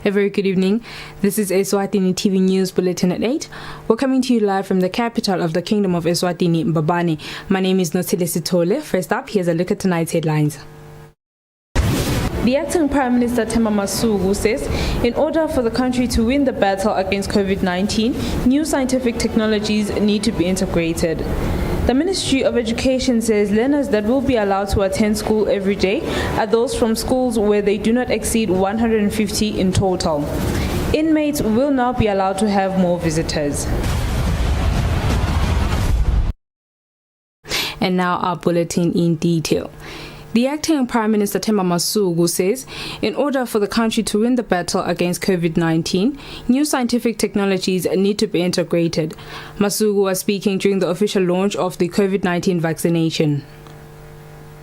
A very good evening. This is Eswatini TV News Bulletin at 8. We're coming to you live from the capital of the Kingdom of Eswatini, Mbabane. My name is Nosile Sitole. First up, here's a look at tonight's headlines. The acting Prime Minister Themba Masuku says in order for the country to win the battle against COVID-19, new scientific technologies need to be integrated. The Ministry of Education says learners that will be allowed to attend school every day are those from schools where they do not exceed 150 in total. Inmates will now be allowed to have more visitors. And now our bulletin in detail. The acting Prime Minister Themba Masuku says in order for the country to win the battle against COVID-19, new scientific technologies need to be integrated. Masuku was speaking during the official launch of the COVID-19 vaccination.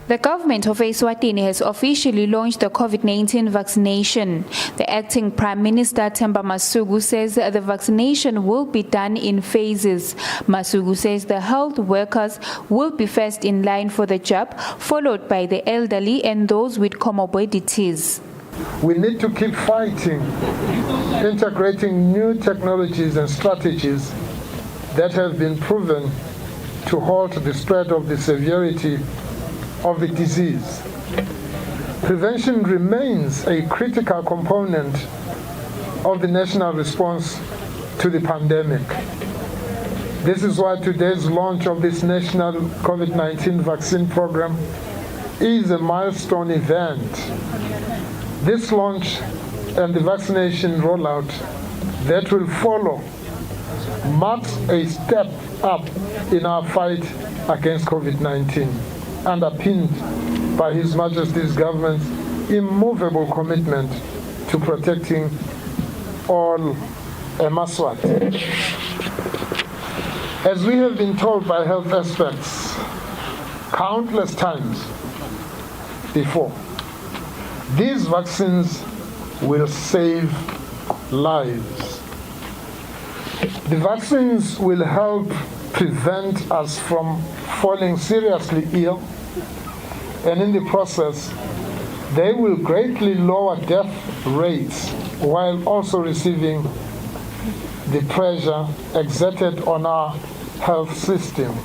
The government of Eswatini has officially launched the COVID-19 vaccination. The acting Prime Minister Themba Masuku says the vaccination will be done in phases. Masuku says the health workers will be first in line for the jab, followed by the elderly and those with comorbidities. We need to keep fighting, integrating new technologies and strategies that have been proven to halt the spread of the severity of the disease. Prevention remains a critical component of the national response to the pandemic. This is why today's launch of this national COVID-19 vaccine program is a milestone event. This launch and the vaccination rollout that will follow marks a step up in our fight against COVID-19. Underpinned by His Majesty's government's immovable commitment to protecting all Eswat. As we have been told by health experts countless times before, these vaccines will save lives. The vaccines will help prevent us from falling seriously ill, and in the process, they will greatly lower death rates while also receiving the pressure exerted on our health system.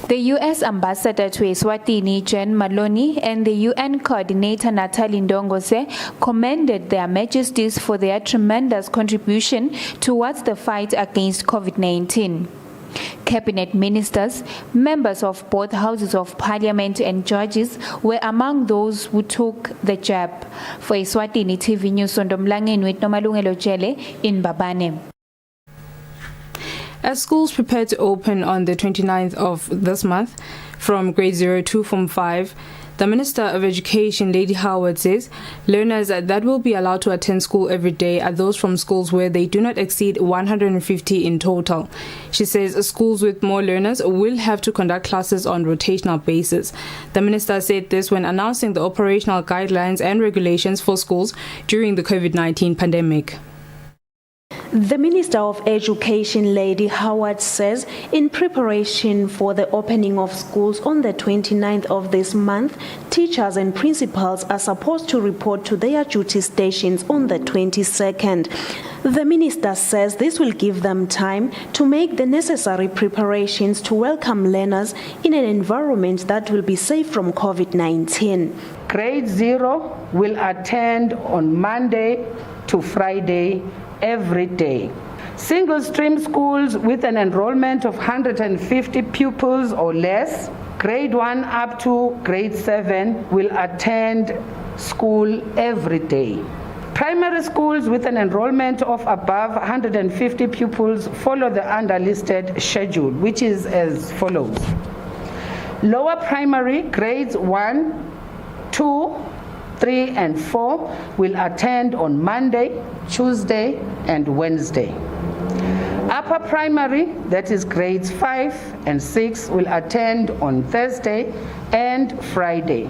The U.S. Ambassador to Eswatini, Jen Maloney, and the UN Coordinator Natalie Ndongose commended their Majesties for their tremendous contribution towards the fight against COVID-19. Cabinet ministers, members of both houses of parliament and judges were among those who took the jab. For Eswatini TV News, Sondomlange with Nomalungelo Jele in Mbabane. As schools prepare to open on the 29th of this month from grade 0 to Form 5, the Minister of Education, Lady Howard, says learners that will be allowed to attend school every day are those from schools where they do not exceed 150 in total. She says schools with more learners will have to conduct classes on rotational basis. The Minister said this when announcing the operational guidelines and regulations for schools during the COVID-19 pandemic. The Minister of Education, Lady Howard, says in preparation for the opening of schools on the 29th of this month, teachers and principals are supposed to report to their duty stations on the 22nd. The Minister says this will give them time to make the necessary preparations to welcome learners in an environment that will be safe from COVID-19. Grade 0 will attend on Monday to Friday every day. Single stream schools with an enrollment of 150 pupils or less, grade 1 up to grade 7 will attend school every day. Primary schools with an enrollment of above 150 pupils follow the underlisted schedule, which is as follows. Lower primary grades 1, 2, 3 and 4 will attend on Monday, Tuesday and Wednesday. Upper primary, that is grades 5 and 6, will attend on Thursday and Friday.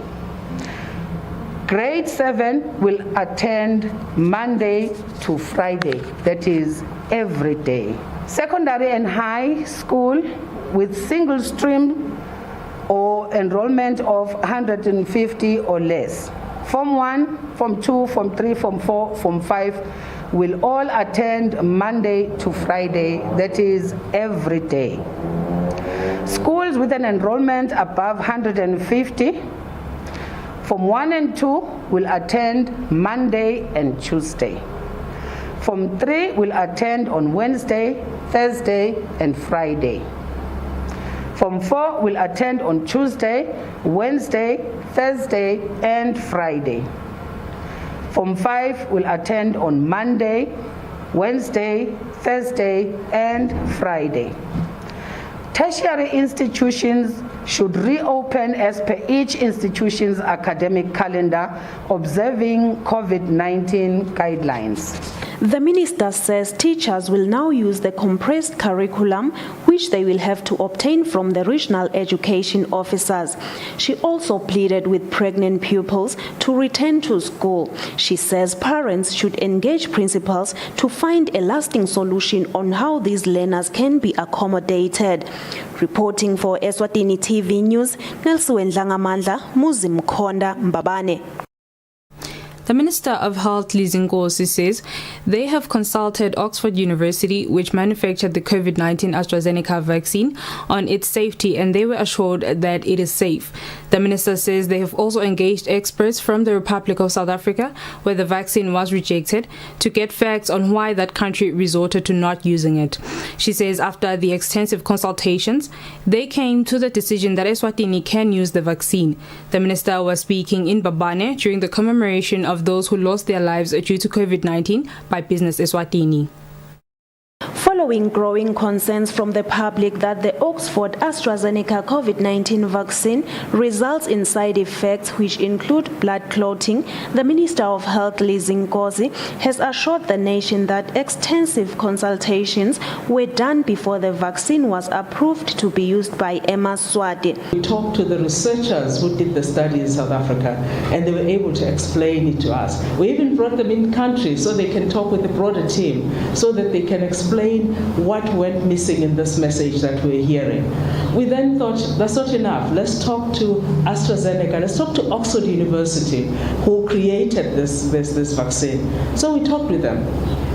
Grade 7 will attend Monday to Friday, that is every day. Secondary and high school with single stream or enrollment of 150 or less. Form 1, Form 2, Form 3, Form 4, Form 5 will all attend Monday to Friday, that is every day. Schools with an enrollment above 150, Form 1 and 2 will attend Monday and Tuesday. Form 3 will attend on Wednesday, Thursday, and Friday. Form 4 will attend on Tuesday, Wednesday, Thursday, and Friday. Form 5 will attend on Monday, Wednesday, Thursday, and Friday. Tertiary institutions should reopen as per each institution's academic calendar, observing COVID-19 guidelines. The minister says teachers will now use the compressed curriculum, which they will have to obtain from the regional education officers. She also pleaded with pregnant pupils to return to school. She says parents should engage principals to find a lasting solution on how these learners can be accommodated. Reporting for Eswatini TV News, Nelson Dlangamandla, Muzim Konda, Mbabane. The Minister of Health, Lizinkosi, says they have consulted Oxford University, which manufactured the COVID-19 AstraZeneca vaccine, on its safety, and they were assured that it is safe. The minister says they have also engaged experts from the Republic of South Africa, where the vaccine was rejected, to get facts on why that country resorted to not using it. She says after the extensive consultations, they came to the decision that Eswatini can use the vaccine. The minister was speaking in Mbabane during the commemoration of those who lost their lives due to COVID-19 by Business Eswatini. Following growing concerns from the public that the Oxford AstraZeneca COVID-19 vaccine results in side effects which include blood clotting, the Minister of Health, Lizinkosi, has assured the nation that extensive consultations were done before the vaccine was approved to be used by Eswatini. We talked to the researchers who did the study in South Africa, and they were able to explain it to us. We even brought them in country so they can talk with the broader team, so that they can explain what went missing in this message that we're hearing. We then thought, that's not enough. Let's talk to AstraZeneca. Let's talk to Oxford University, who created this vaccine. So we talked with them.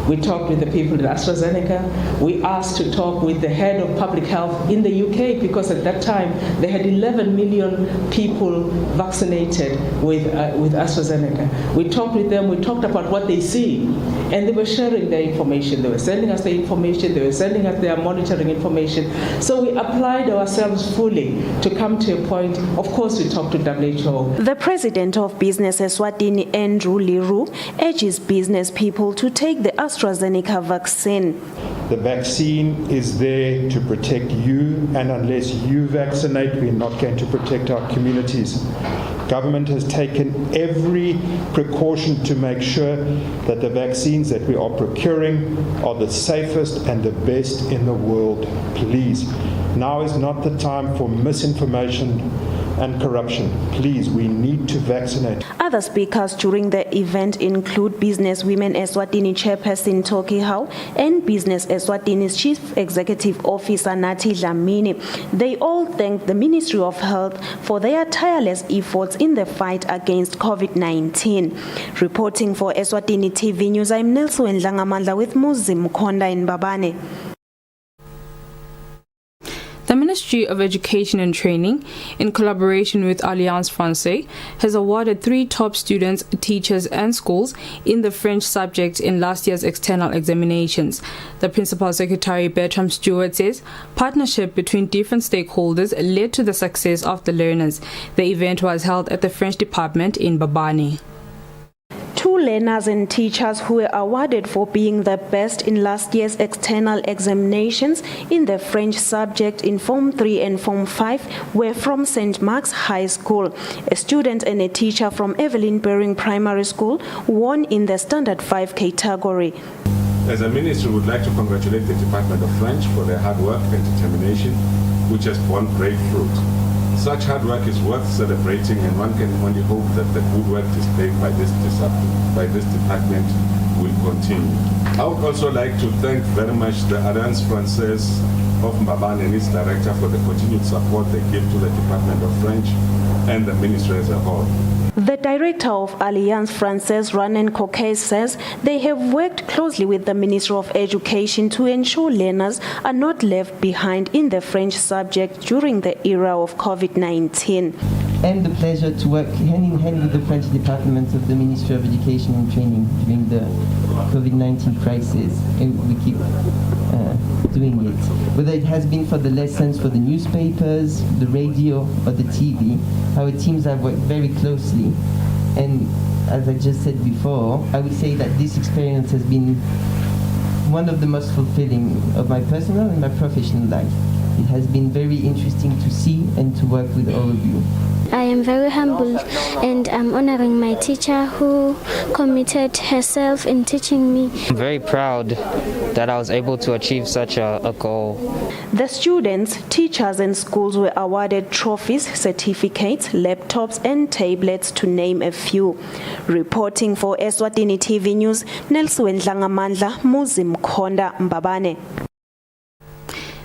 We talked with the people at AstraZeneca. We asked to talk with the head of public health in the UK, because at that time they had 11 million people vaccinated with AstraZeneca. We talked with them. We talked about what they see, and they were sharing their information. They were sending us the information. They were sending us their monitoring information. So we applied ourselves fully to come to a point. Of course, we talked to WHO. The president of Business Eswatini, Andrew Liru, urges business people to take the AstraZeneca vaccine. The vaccine is there to protect you, and unless you vaccinate, we're not going to protect our communities. Government has taken every precaution to make sure that the vaccines that we are procuring are the safest and the best in the world. Please, now is not the time for misinformation and corruption. Please, we need to vaccinate. Other speakers during the event include Business Women Eswatini Chairperson Toki Hau and Business Eswatini's Chief Executive Officer Nathi Dlamini. They all thanked the Ministry of Health for their tireless efforts in the fight against COVID-19. Reporting for Eswatini TV News, I'm Nelson Dlangamandla with Muzim Konda in Mbabane. The Ministry of Education and Training, in collaboration with Alliance Française, has awarded 3 top students, teachers and schools in the French subject in last year's external examinations. The Principal Secretary, Bertram Stewart, says partnership between different stakeholders led to the success of the learners. The event was held at the French department in Mbabane. 2 learners and teachers who were awarded for being the best in last year's external examinations in the French subject in Form 3 and Form 5 were from St. Mark's High School. A student and a teacher from Evelyn Bering Primary School won in the Standard 5 category. As a ministry, we would like to congratulate the Department of French for their hard work and determination, which has borne great fruit. Such hard work is worth celebrating, and one can only hope that the good work displayed by this department will continue. I would also like to thank very much the Alliance Française of Mbabane and its director for the continued support they give to the Department of French and the ministry as a whole. The director of Alliance Française, Ranen Coquet, says they have worked closely with the Ministry of Education to ensure learners are not left behind in the French subject during the era of COVID-19. And the pleasure to work hand in hand with the French departments of the Ministry of Education and Training during the COVID-19 crisis. And we keep doing it. Whether it has been for the lessons, for the newspapers, the radio, or the TV, our teams have worked very closely. And as I just said before, I would say that this experience has been one of the most fulfilling of my personal and my professional life. It has been very interesting to see and to work with all of you. I am very humbled and I'm honoring my teacher who committed herself in teaching me. I'm very proud that I was able to achieve such a goal. The students, teachers and schools were awarded trophies, certificates, laptops and tablets to name a few. Reporting for Eswatini TV News, Nelson Dlangamandla, Muzim Konda Mbabane.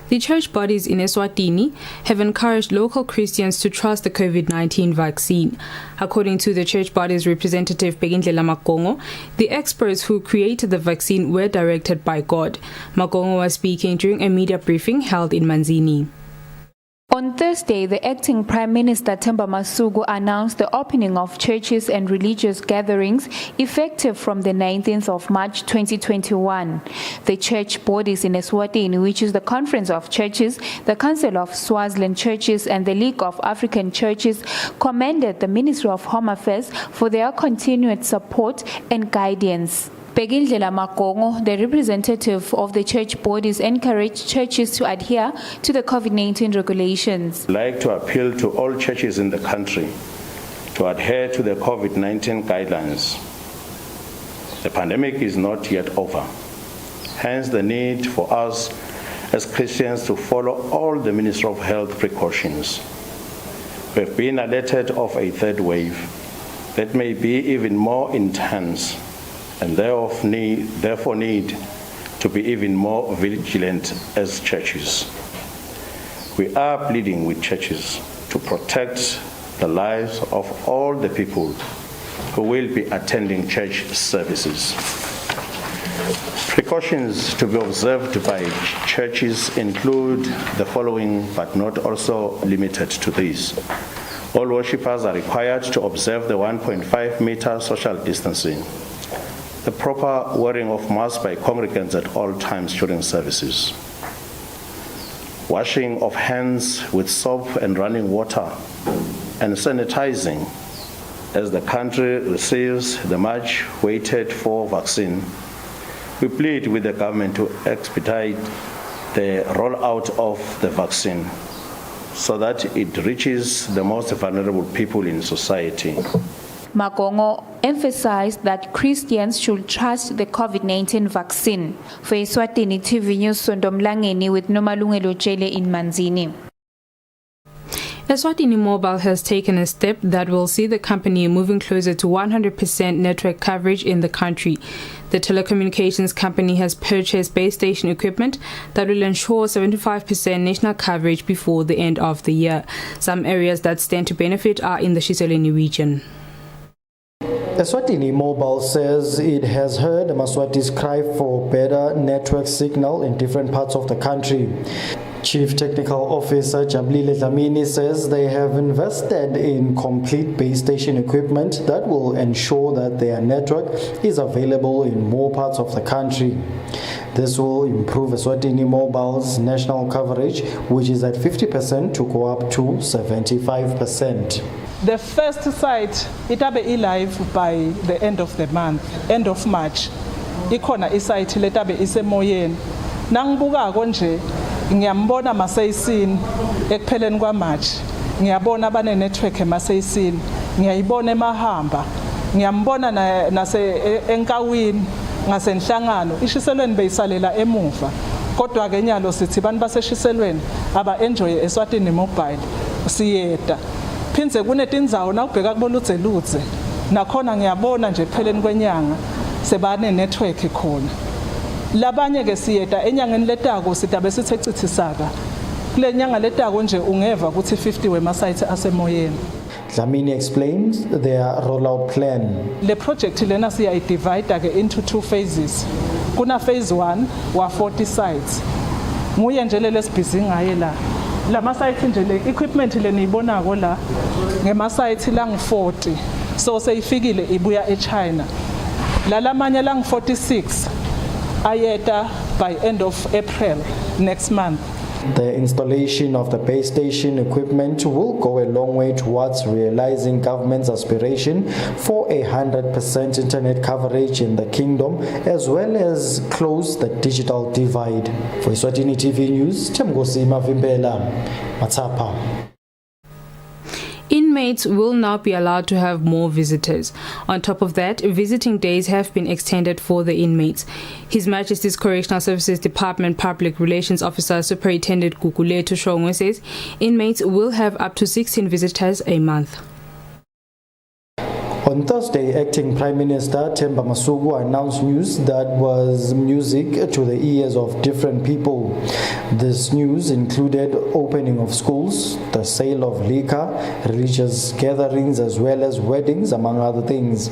The church bodies in Eswatini have encouraged local Christians to trust the COVID-19 vaccine. According to the church bodies representative Begindlela Makongo, the experts who created the vaccine were directed by God. Makongo was speaking during a media briefing held in Manzini. On Thursday, the acting Prime Minister Themba Masuku announced the opening of churches and religious gatherings effective from the 19th of March 2021. The church bodies in Eswatini, which is the Conference of Churches, the Council of Swaziland Churches and the League of African Churches, commended the Ministry of Home Affairs for their continued support and guidance. Begindlela Makongo, the representative of the church bodies, encouraged churches to adhere to the COVID-19 regulations. I'd like to appeal to all churches in the country to adhere to the COVID-19 guidelines. The pandemic is not yet over. Hence the need for us as Christians to follow all the Ministry of Health precautions. We have been alerted of a third wave that may be even more intense and therefore need to be even more vigilant as churches. We are pleading with churches to protect the lives of all the people who will be attending church services. Precautions to be observed by churches include the following, but not also limited to these. All worshippers are required to observe the 1.5 meter social distancing. The proper wearing of masks by congregants at all times during services. Washing of hands with soap and running water and sanitizing as the country receives the much waited for vaccine. We plead with the government to expedite the rollout of the vaccine so that it reaches the most vulnerable people in society. Makongo emphasized that Christians should trust the COVID-19 vaccine. For Eswatini TV News, Sondomlangeni with Nomalungelo Jele in Manzini. Eswatini Mobile has taken a step that will see the company moving closer to 100% network coverage in the country. The telecommunications company has purchased base station equipment that will ensure 75% national coverage before the end of the year. Some areas that stand to benefit are in the Shiselweni region. Eswatini Mobile says it has heard Maswati's cry for better network signal in different parts of the country. Chief Technical Officer Jabulile Dlamini says they have invested in complete base station equipment that will ensure that their network is available in more parts of the country. This will improve Eswatini Mobile's national coverage, which is at 50% to go up to 75%. The first site itabe live by the end of the month, end of March. Ikhona isite letabe isemoyeni. Nangibuka konje ngiyambona maseyisini ekupheleni kwaMarch. Ngiyabona abane network emaseyisini. Ngiyayibona emahamba. Ngiyambona nase enkawini ngasenhlangano. Ishiselweni beyisalela emuva. Kodwa ke nyalo sithi bantu baseshiselweni aba enjoy Eswatini Mobile siyeda. Phinze kunetindzawo nawubheka kuboludzeludze nakhona ngiyabona nje ekupheleni kwenyanga sebane network khona. Labanye ke siyeda enyangeni letako sidabe sithe chithisaka. Kule nyanga letako nje ungeva ukuthi 50 wema site asemoyeni. Dlamini explains their rollout plan. Le project lena siyayidivide ke into 2 phases. Kuna phase 1 wa 40 sites. Nguye nje lesibhizi ngaye la. Lama sites nje le equipment le niyibonako la ngema sites la ngi40. So seyifikile ibuya eChina. Lalamanye la ngi46 ayeta by end of April next month. The installation of the base station equipment will go a long way towards realizing government's aspiration for 100% internet coverage in the kingdom, as well as close the digital divide. For Eswatini TV News, Temgosi Mavimbela, Matsapa. Inmates will now be allowed to have more visitors. On top of that, visiting days have been extended for the inmates. His Majesty's Correctional Services Department Public Relations Officer Superintendent Gugulethu Shongwe says inmates will have up to 16 visitors a month. On Thursday, Acting Prime Minister Themba Masuku announced news that was music to the ears of different people. This news included opening of schools, the sale of liquor, religious gatherings, as well as weddings, among other things.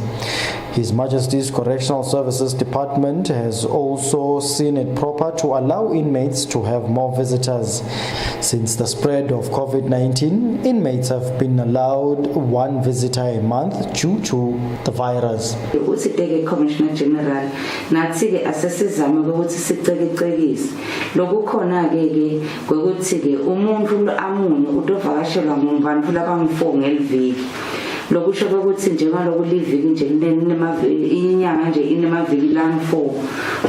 His Majesty's Correctional Services Department has also seen it proper to allow inmates to have more visitors. Since the spread of COVID-19, inmates have been allowed 1 visitor a month due to the virus. Commissioner General, nathi-ke asesizame ukuthi sicekecekise lokukhona-ke kwekuthi-ke umuntu amunye utovakashelwa ngabantu labangu-4 ngeliviki. Lokusho ukuthi njengaloku liviki nje inyanga nje inemaviki langu-4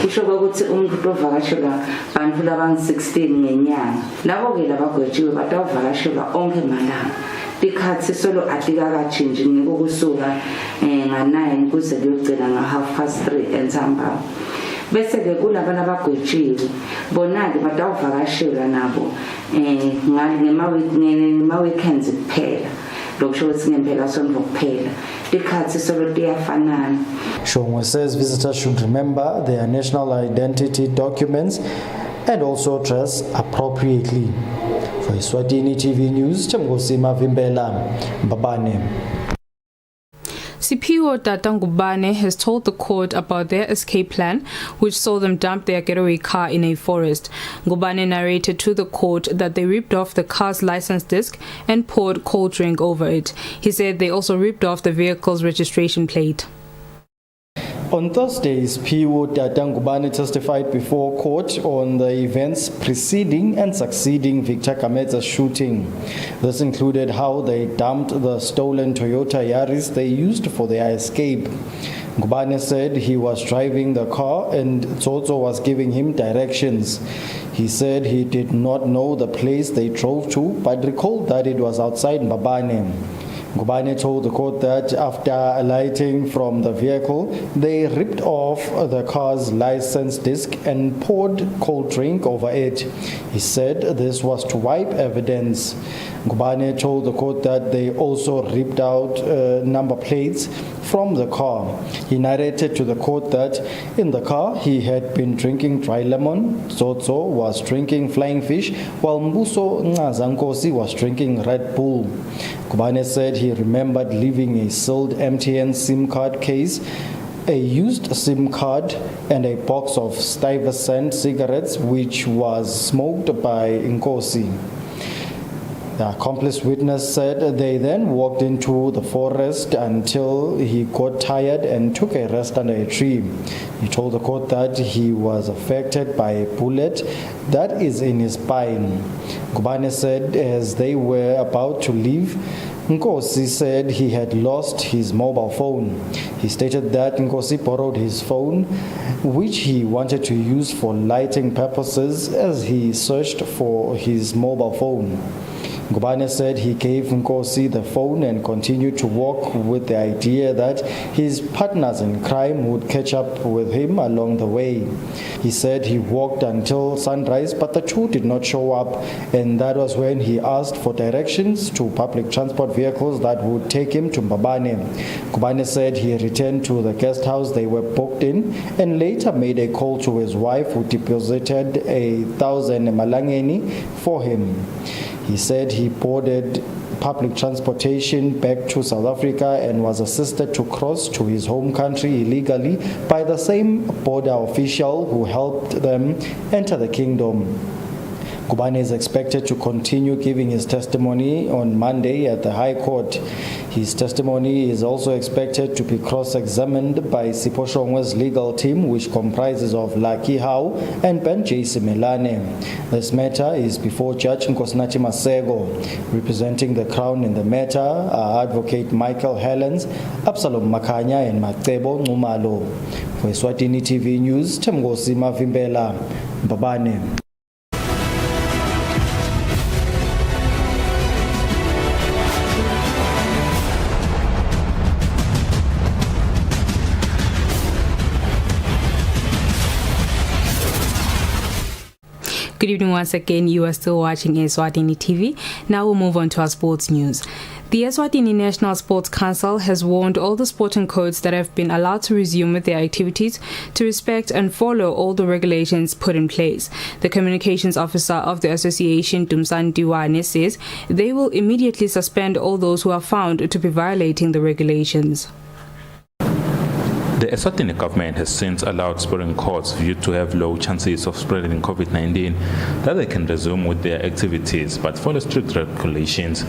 kusho ukuthi umuntu utovakashelwa bantu labangu-16 ngenyanga. Labo-ke labagwetshiwe batawuvakashelwa onke malanga. Tikhathi solo atikakatshintshi ngikukusuka nga-9 kuze kuyogcina nga3:30 entsambama. Bese-ke kulabana abagwetshiwe bona-ke batawuvakashelwa nabo ngema-weekends kuphela. Shongwe says visitors should remember their national identity documents and also dress appropriately. For Eswatini TV News, Temgosi Mavimbela, Mbabane. CPO Tata Ngubane has told the court about their escape plan, which saw them dump their getaway car in a forest. Ngubane narrated to the court that they ripped off the car's license disc and poured cold drink over it. He said they also ripped off the vehicle's registration plate. On Thursday, PO Tata Ngubane testified before court on the events preceding and succeeding Victor Kametsa's shooting. This included how they dumped the stolen Toyota Yaris they used for their escape. Ngubane said he was driving the car and Tsotso was giving him directions. He said he did not know the place they drove to, but recalled that it was outside Mbabane. Ngubane told the court that after alighting from the vehicle, they ripped off the car's license disc and poured cold drink over it. He said this was to wipe evidence. Ngubane told the court that they also ripped out number plates from the car. He narrated to the court that in the car he had been drinking dry lemon, Tsotso was drinking flying fish, while Mbuso Ngazankosi was drinking Red Bull. Ngubane said he remembered leaving a sealed MTN SIM card case, a used SIM card, and a box of Stuyvesant cigarettes which was smoked by Nkosi. The accomplice witness said they then walked into the forest until he got tired and took a rest under a tree. He told the court that he was affected by a bullet that is in his spine. Ngubane said as they were about to leave, Nkosi said he had lost his mobile phone. He stated that Nkosi borrowed his phone, which he wanted to use for lighting purposes as he searched for his mobile phone. Ngubane said he gave Nkosi the phone and continued to walk with the idea that his partners in crime would catch up with him along the way. He said he walked until sunrise, but the two did not show up, and that was when he asked for directions to public transport vehicles that would take him to Mbabane. Ngubane said he returned to the guest house they were booked in and later made a call to his wife, who deposited 1,000 malangeni for him. He said he boarded public transportation back to South Africa and was assisted to cross to his home country illegally by the same border official who helped them enter the kingdom. Kubane is expected to continue giving his testimony on Monday at the High Court. His testimony is also expected to be cross-examined by Siposhongwe's legal team, which comprises of Lucky Howe and Ben J. Simelane. This matter is before Judge Nkosinathi Masego. Representing the Crown in the matter are Advocate Michael Helens, Absalom Makanya and Macebo Ngumalo. For Eswatini TV News, Temgosi Mavimbela, Mbabane. Good evening once again. You are still watching Eswatini TV. Now we'll move on to our sports news. The Eswatini National Sports Council has warned all the sporting codes that have been allowed to resume with their activities to respect and follow all the regulations put in place. The communications officer of the association, Dumsan Diwane, says they will immediately suspend all those who are found to be violating the regulations. The Eswatini government has since allowed sporting courts viewed to have low chances of spreading COVID-19 that they can resume with their activities but follow strict regulations.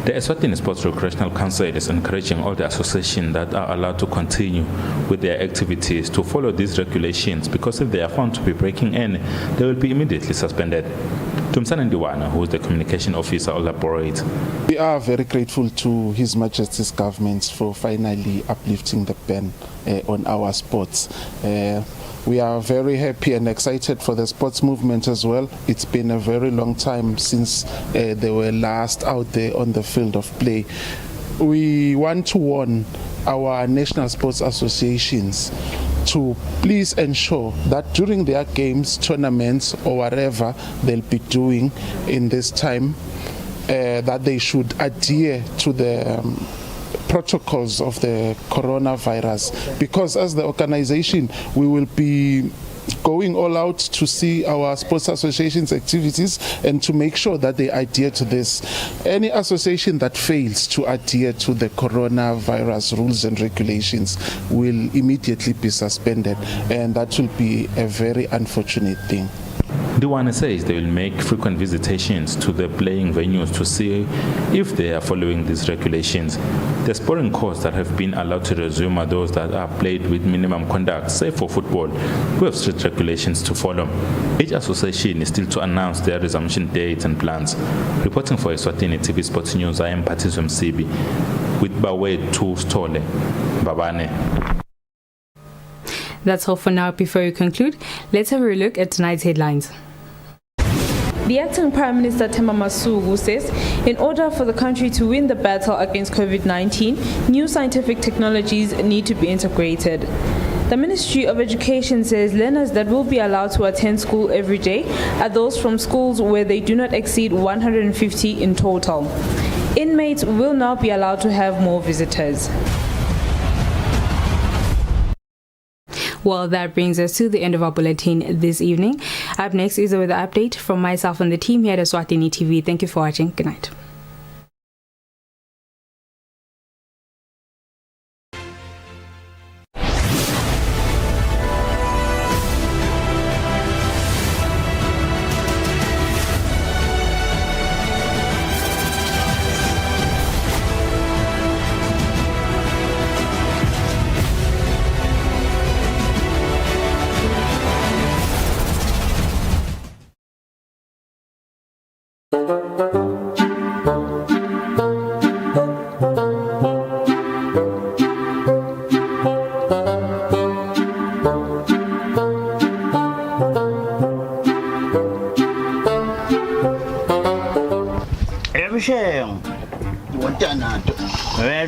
The Eswatini Sports Recreational Council is encouraging all the associations that are allowed to continue with their activities to follow these regulations, because if they are found to be breaking any, they will be immediately suspended. Tumsan Ndiwana, who is the communication officer, elaborates. We are very grateful to His Majesty's government for finally uplifting the ban on our sports. We are very happy and excited for the sports movement as well. It's been a very long time since they were last out there on the field of play. We want to warn our national sports associations to please ensure that during their games, tournaments, or whatever they'll be doing in this time, that they should adhere to the protocols of the coronavirus, because as the organization we will be going all out to see our sports associations activities and to make sure that they adhere to this. Any association that fails to adhere to the coronavirus rules and regulations will immediately be suspended, and that will be a very unfortunate thing. Diwane says they will make frequent visitations to the playing venues to see if they are following these regulations. The sporting courts that have been allowed to resume are those that are played with minimum conduct, save for football, who have strict regulations to follow. Each association is still to announce their resumption dates and plans. Reporting for Eswatini TV Sports News, I am Patisum Sibi with Bawe to Stole, Babane. That's all for now. Before we conclude, let's have a look at tonight's headlines. The acting Prime Minister Themba Masuku says in order for the country to win the battle against COVID-19, new scientific technologies need to be integrated. The Ministry of Education says learners that will be allowed to attend school every day are those from schools where they do not exceed 150 in total. Inmates will now be allowed to have more visitors. Well, that brings us to the end of our bulletin this evening. Up next is a weather update from myself and the team here at Eswatini TV. Thank you for watching. Good night.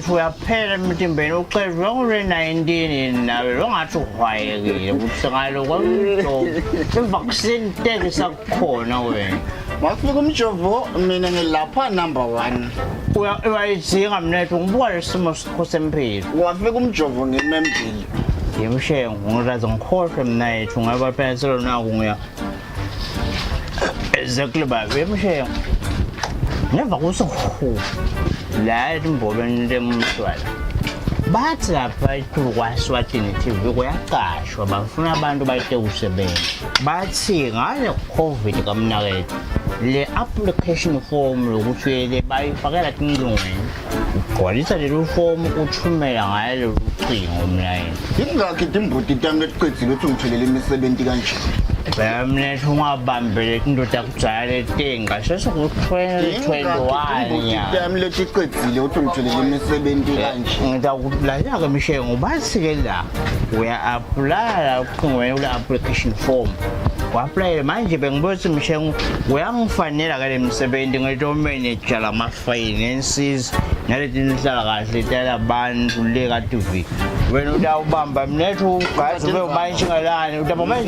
Uyaphela emtimbeni uxezwe ngore-19 nawe longathi uhwayekile ukuthi kaloku i-vaccine teke sakukhona wena. Mafika umjovo mina ngilapha number 1. Uyayidzinga mnethu ngibuka lesimo sakho sempilo. Wafika umjovo ngimembili. Yemshengo ngiraze ngikhohlwe mnethu ngoba phela selo naku ngiya exactly ba yemshengo. Never was so cool. Lad and Bobbin them swell. But I tried to watch what in it if we were cash about Funaband by Teusebe. But seeing I COVID come now, the application form which they buy forget England. What is a little form which may I clean online? You got it in put it down that quick to Miss Bendiganch. Permanent who are bumbling to talk child thing. I just would 21. Damn little quick to Miss Bendiganch. That would like a Michelle Basilla. We apply our application form. Apply mind you, Michelle. We are finding a 70 domain, Chalama finances, narrative little band to Lega TV. When you down Bamba, Neto, guys will buy a line with the moment.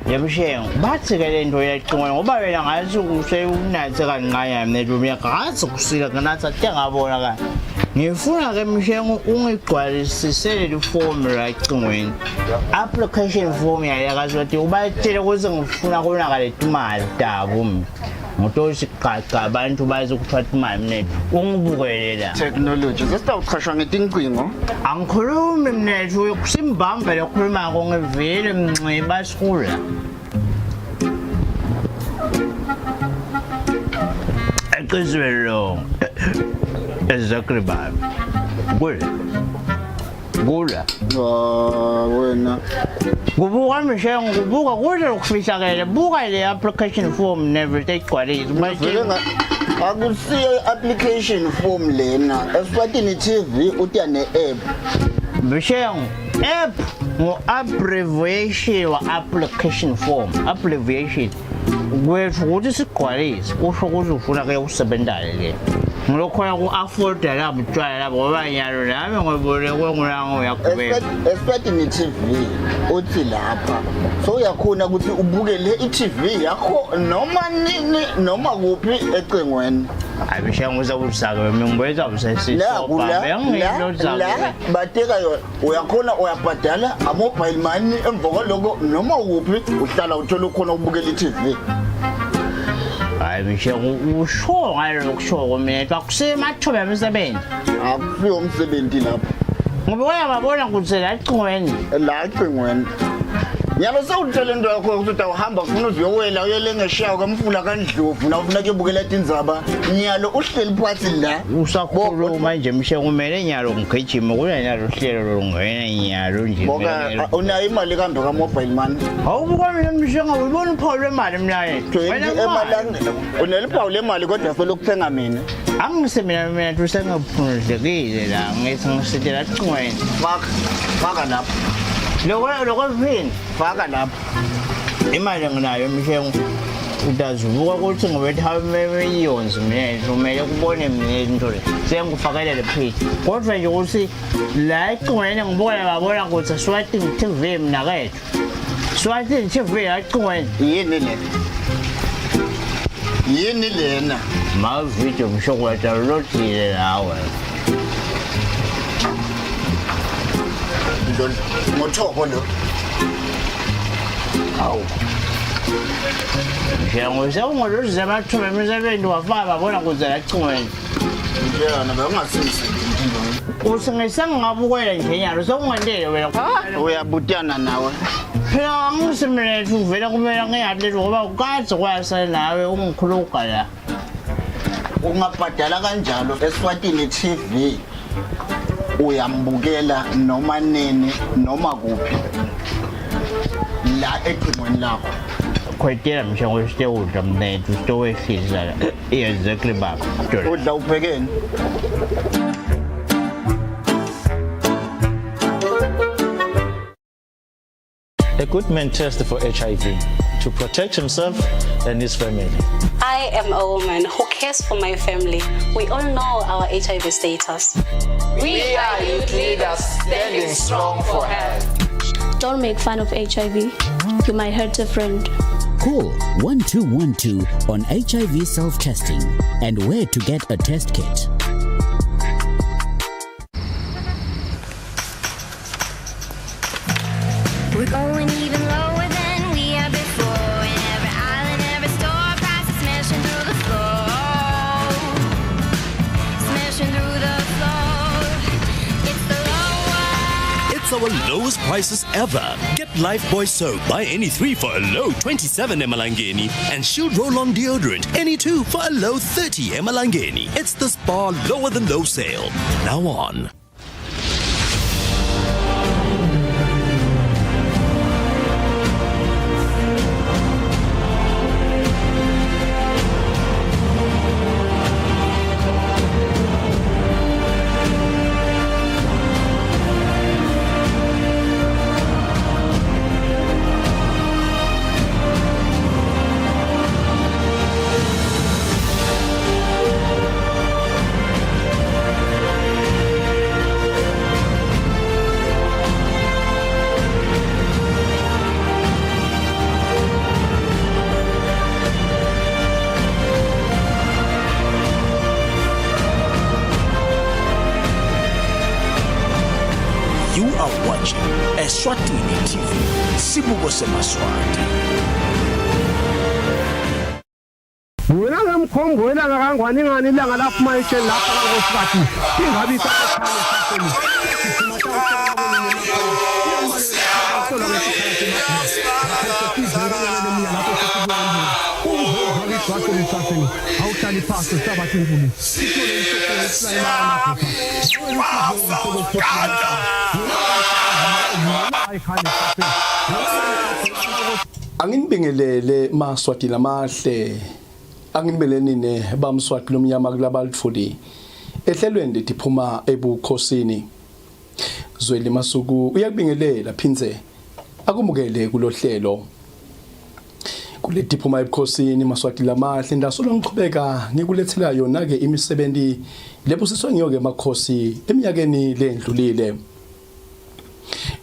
Michelle, but again, to it going over, I should say, Nathan, I am the Rumia Cars, see like another Tanga. If you are Michelle, only qualities to say the form right to win. Application form, I was what you buy, it wasn't Funagona to my dabum. Motors car band to buy the fat man. Technology, just out crushing a thing, Uncle Room, net will sim bump at a crema on a veil and by school. It goes very long. Exactly bad. Good. Good. Gubuka Michelle, Gubuka, what are fish again? Buka the application form never take what is. I could see application form Lena. Eswatini TV, Utiane app. Michelle, app or abbreviation or application form. Abbreviation. Where what is it qualities? What was the full of 7 days? Look, I afford that I'm trying to go around here. I'm going to go around. Expecting it TV, Utilapa. So you're going to go to Ubugele TV. No money, no magupi, equine. I wish I was a saga. Members of the city. But we are going to Patella, a mobile money, and Bogologo, no more whooping, we start out to look on Ubugele TV. I wish I was sure I look sure me talk so much of everything. I'm from 17 up. What I could say that coin a light when. Never so telling to go to Hamburg, your way, yelling a shower, come full of guns, now like a bulletin Zaba, near the Ustil Patilla, who saw Poro, my Jim Show, many yarrow, kitchen, more and a share room, and yarrow. Only I'm a little to come up by man. How am we won't call them, Madam Nye? To Unel Paulema got a fellow thing. I mean, I'm similar to send up the gate, I'm making city at coin. Fuck up. The way fuck up. Imagine I Michelle who does work with how many years made to make a born into it. Same forget the page. What when you will see like when I'm born, I was a sweating to him nugget. Sweating to be at coin. Yen, mouth video show what a roti an hour. Oh. Yeah, we saw what is about to into a 5. I want to go that coin. Yeah, no, I'm also, some of way in Kenya, so one day we are Butana now. I'm similar to Venomia, little about God's was and I won't cloak. Uma Patalaganjalo, Eswatini TV. We are Bugela, no manene, no magupi. La equine now. Quite damn, shall we still them there to store his exactly back. Good out again. A good man tests for HIV to protect himself and his family. I am a woman who cares for my family. We all know our HIV status. We are youth leaders standing strong for health. Don't make fun of HIV. You might hurt a friend. Call 1212 on HIV self-testing and where to get a test kit. We're going even lower than we have before. In every island, every store, prices smashing through the floor. our lowest prices ever. Get Lifebuoy soap, buy any 3 for a low 27 emalangeni, and Shield Roll-On deodorant, any 2 for a low 30 emalangeni. It's the Spar lower than low sale. Now on. You are watching Eswatini TV, Sibuko Semaswati. Wena ngamkhombo wena ngakangwani ngani ilanga lapho mayitshe lapha ngosifati ingabi awuhlali phasi sabathi nkulu Angibingelele maswati lamahle angibeleni ne bamswati lomnyama kulabalitfuli ehlelweni letiphuma ebukhosini Zweli Masuku uyakubingelela phindze akumukele kulohlelo kuletiphuma ebukhosini maswati lamahle ndasolo ngiqhubeka ngikulethela yona ke imisebenzi lebusiswa ngiyoke emakhosi eminyakeni lendlulile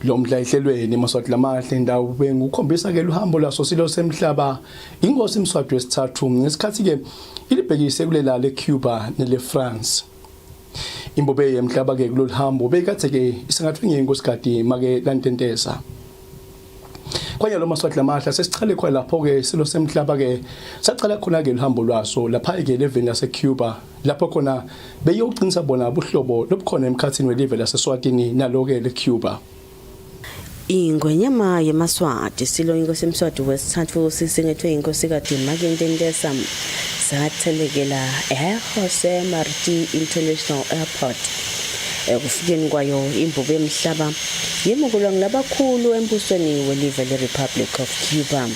Lomdla ehlelweni maswati lamahle ndawo bengukhombisa ke luhambo laso silo semhlaba ingosi Mswati wesithathu ngesikhathi ke ilibhekise kulela leCuba nele France Imbobe yemhlaba ke kulolu hambo bekathe ke isingathwe ngenkosikazi make lantentesa Kwanye lo maswati lamahle sesichale kwa lapho ke silo semhlaba ke sacala khona ke luhambo lwaso lapha ke level laseCuba lapho khona beyoqinisa bona ubuhlobo lobukhona emkhathini welevel laseSwatini naloke leCuba Ingwenyama yemaswati silo inkosi Mswati wesithathu sisengethwe inkosikazi Makententesa sathelekela Jose Marti International Airport kufikeni kwayo imbobe emhlaba yemukulwa nglabakhulu embusweni welive le Republic of Cuba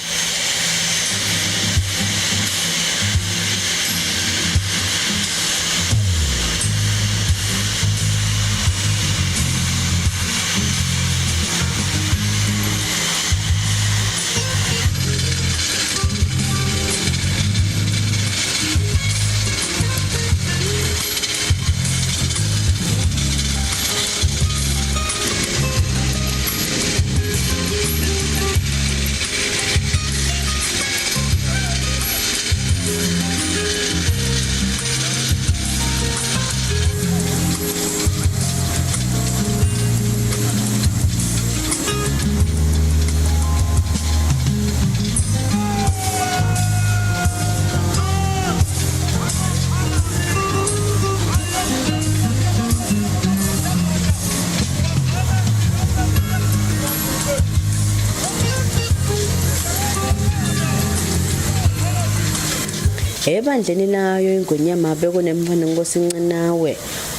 Ebandleni layo ingwenyama bekunemfana ngosincenawe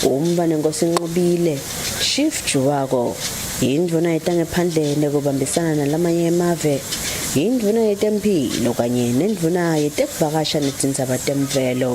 umbane ngosinqobile Chief Juwako indvuna yetange phandle kubambisana nalamanye emave indvuna yetempilo kanye nendvuna yetekuvakasha netindzaba temvelo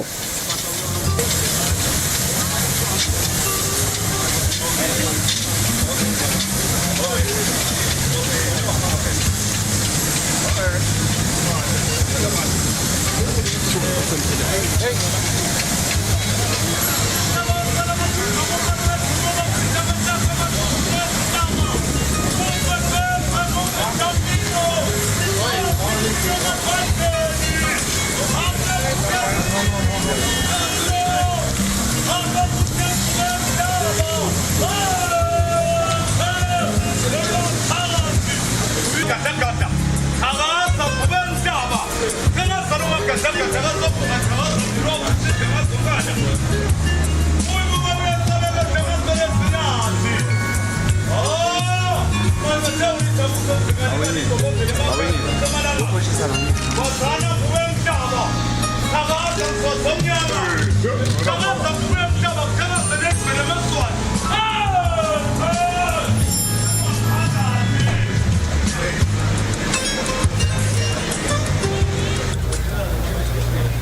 제가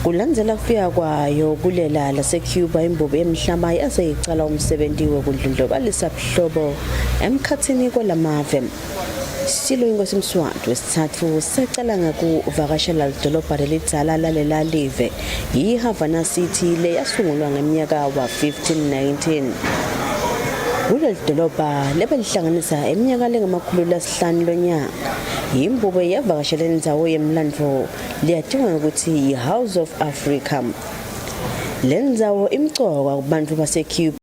Kulandzela kufika kwayo kulela laseCuba imbobo emhlaba yaze icala umsebenzi wokudlondlobalisa buhlobo emkhathini kwalamave. Silo inkosi Mswati wesithathu secala ngakuvakashela idolobha lelidzala lalela live yiHavana City le yasungulwa ngeminyaka wa 1519. Kuleli dolobha lebelihlanganisa eminyaka lengamakhulu lasihlanu lonyaka. Imbobo yavakashela indzawo yemlandvo liyadingwa ukuthi House of Africa. Le ndzawo imcoka kubantu baseCuba